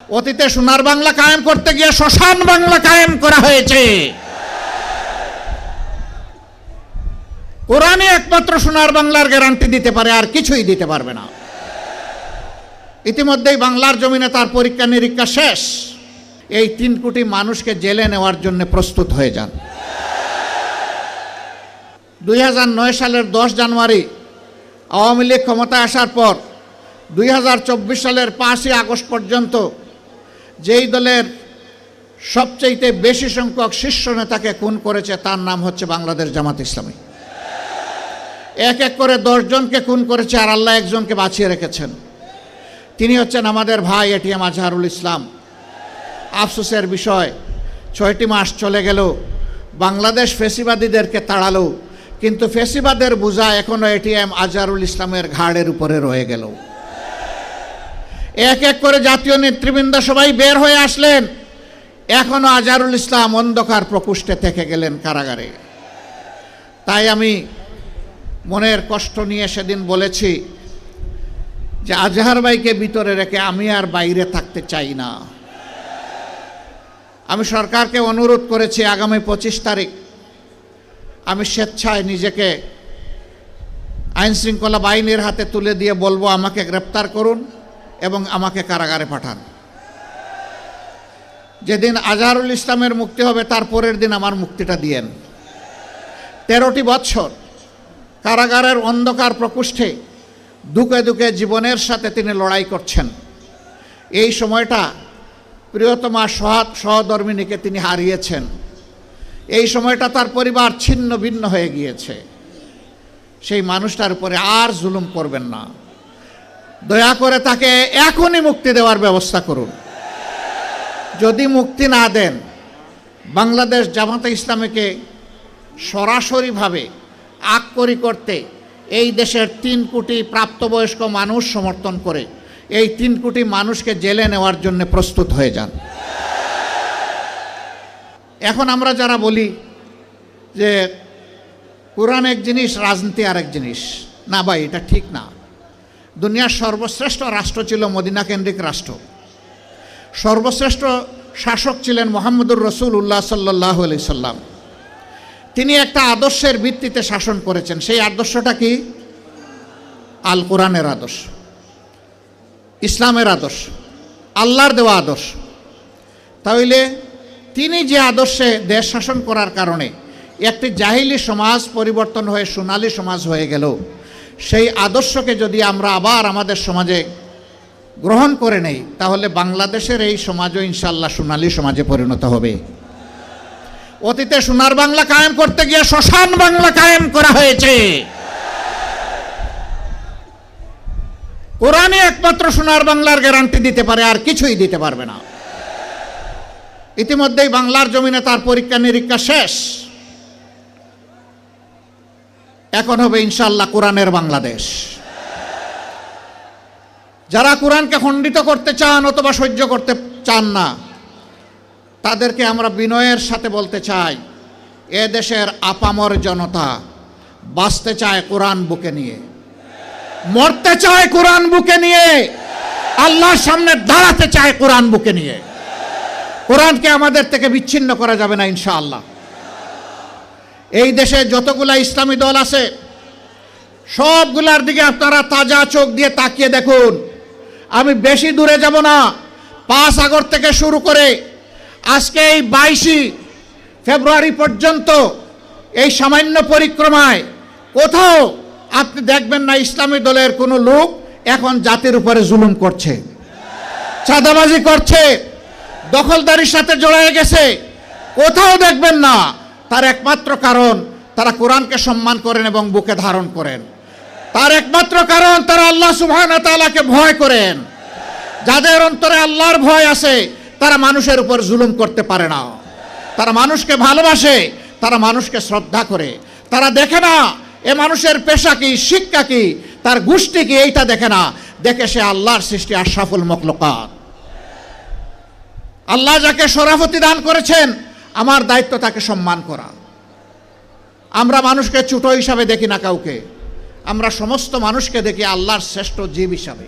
অতীতে সোনার বাংলা কায়েম করতে গিয়ে শ্মশান বাংলা কায়েম করা হয়েছে। কোরআনই একমাত্র সোনার বাংলার গ্যারান্টি দিতে পারে, আর কিছুই দিতে পারবে না। ইতিমধ্যেই বাংলার জমিনে তার পরীক্ষা নিরীক্ষা শেষ। এই 3 কোটি মানুষকে জেলে নেওয়ার জন্য প্রস্তুত হয়ে যান। 2009 সালের 10 জানুয়ারি আওয়ামী লীগ ক্ষমতায় আসার পর 2024 সালের 5ই আগস্ট পর্যন্ত যেই দলের সবচেয়ে বেশি সংখ্যক শীর্ষ নেতাকে খুন করেছে তার নাম হচ্ছে বাংলাদেশ জামাত ইসলামী। এক এক করে 10 জনকে খুন করেছে, আর আল্লাহ একজনকে বাঁচিয়ে রেখেছেন। তিনি হচ্ছেন আমাদের ভাই এটিএম আজহারুল ইসলাম। আফসোসের বিষয়, 6টি মাস চলে গেল, বাংলাদেশ ফেসিবাদীদেরকে তাড়ালো, কিন্তু ফেসিবাদের বোঝা এখনো এটিএম আজহারুল ইসলামের ঘাড়ের উপরে রয়ে গেল। এক এক করে জাতীয় নেতৃবৃন্দ সবাই বের হয়ে আসলেন, এখনো আজহারুল ইসলাম অন্ধকার প্রকোষ্ঠে থেকে গেলেন কারাগারে। তাই আমি মনের কষ্ট নিয়ে সেদিন বলেছি যে আজহার ভাইকে ভিতরে রেখে আমি আর বাইরে থাকতে চাই না। আমি সরকারকে অনুরোধ করেছি, আগামী 25 তারিখ আমি স্বেচ্ছায় নিজেকে আইন শৃঙ্খলা বাহিনীর হাতে তুলে দিয়ে বলবো, আমাকে গ্রেপ্তার করুন এবং আমাকে কারাগারে পাঠান। যেদিন আজহারুল ইসলামের মুক্তি হবে তার পরের দিন আমার মুক্তিটা দিয়েন। 13টি বছর কারাগারের অন্ধকার প্রকোষ্ঠে দুঃখে দুঃখে জীবনের সাথে তিনি লড়াই করছেন। এই সময়টা প্রিয়তমা সহধর্মিণীকে তিনি হারিয়েছেন। এই সময়টা তার পরিবার ছিন্ন ভিন্ন হয়ে গিয়েছে। সেই মানুষটার উপরে আর জুলুম করবেন না, দয়া করে তাকে এখনই মুক্তি দেওয়ার ব্যবস্থা করুন। যদি মুক্তি না দেন, বাংলাদেশ জামাতে ইসলামীকে সরাসরিভাবে আককরি করতে এই দেশের 3 কোটি প্রাপ্তবয়স্ক মানুষ সমর্থন করে এই 3 কোটি মানুষকে জেলে নেওয়ার জন্য প্রস্তুত হয়ে যান। এখন আমরা যারা বলি যে কোরআন এক জিনিস, রাজনীতি আরেক জিনিস, না ভাই, এটা ঠিক না। দুনিয়ার সর্বশ্রেষ্ঠ রাষ্ট্র ছিল মদিনা কেন্দ্রিক রাষ্ট্র। সর্বশ্রেষ্ঠ শাসক ছিলেন মুহাম্মদুর রাসূলুল্লাহ সাল্লাল্লাহু আলাইহি সাল্লাম। তিনি একটা আদর্শের ভিত্তিতে শাসন করেছেন। সেই আদর্শটা কি? আল কোরআনের আদর্শ, ইসলামের আদর্শ, আল্লাহর দেওয়া আদর্শ। তাহলে তিনি যে আদর্শে দেশ শাসন করার কারণে একটি জাহিলি সমাজ পরিবর্তন হয়ে সোনালী সমাজ হয়ে গেল, সেই আদর্শকে যদি আমরা আবার আমাদের সমাজে গ্রহণ করে নেই, তাহলে বাংলাদেশের এই সমাজও ইনশাআল্লাহ সোনালী সমাজে পরিণত হবে। অতীতে সোনার বাংলা কায়েম করতে গিয়ে শ্মশান বাংলা কায়েম করা হয়েছে। কোরআনই একমাত্র সোনার বাংলার গ্যারান্টি দিতে পারে, আর কিছুই দিতে পারবে না। ইতিমধ্যেই বাংলার জমিনে তার পরীক্ষা নিরীক্ষা শেষ। এখন হবে ইনশাআল্লাহ কোরআনের বাংলাদেশ। যারা কোরআনকে খণ্ডিত করতে চান অথবা সহ্য করতে চান না, তাদেরকে আমরা বিনয়ের সাথে বলতে চাই, এ দেশের আপামর জনতা বাঁচতে চায় কোরআন বুকে নিয়ে, মরতে চায় কোরআন বুকে নিয়ে, আল্লাহর সামনে দাঁড়াতে চায় কোরআন বুকে নিয়ে। কোরআনকে আমাদের থেকে বিচ্ছিন্ন করা যাবে না ইনশাআল্লাহ। এই দেশে যতগুলা ইসলামী দল আছে, সবগুলার দিকে আপনারা তাজা চোখ দিয়ে তাকিয়ে দেখুন। আমি বেশি দূরে যাব না। 5 আগস্ট থেকে শুরু করে আজকে এই 22 ফেব্রুয়ারি পর্যন্ত এই সামান্য পরিক্রমায় কোথাও আপনি দেখবেন না ইসলামী দলের কোনো লোক এখন জাতির উপরে জুলুম করছে, চাঁদাবাজি করছে, দখলদারির সাথে জড়িয়ে গেছে। কোথাও দেখবেন না। তার একমাত্র কারণ তারা কোরআনকে সম্মান করেন এবং বুকে ধারণ করেন। তার একমাত্র কারণ তারা আল্লাহ সুবহানাহু ওয়া তাআলাকে ভয় করেন। যাদের অন্তরে আল্লাহর ভয় আছে, তারা মানুষের উপর জুলুম করতে পারে না। তারা মানুষকে ভালোবাসে, তারা মানুষকে শ্রদ্ধা করে। তারা দেখে না এ মানুষের পেশা কি, শিক্ষা কি, তার গোষ্ঠী কি, এইটা দেখে না। দেখে সে আল্লাহর সৃষ্টি আশরাফুল মাখলুকাত। আল্লাহ যাকে শরাফতি দান করেছেন, আমার দায়িত্ব তাকে সম্মান করা। আমরা মানুষকে ছোট হিসাবে দেখি না কাউকে, আমরা সমস্ত মানুষকে দেখি আল্লাহর শ্রেষ্ঠ জীব হিসাবে।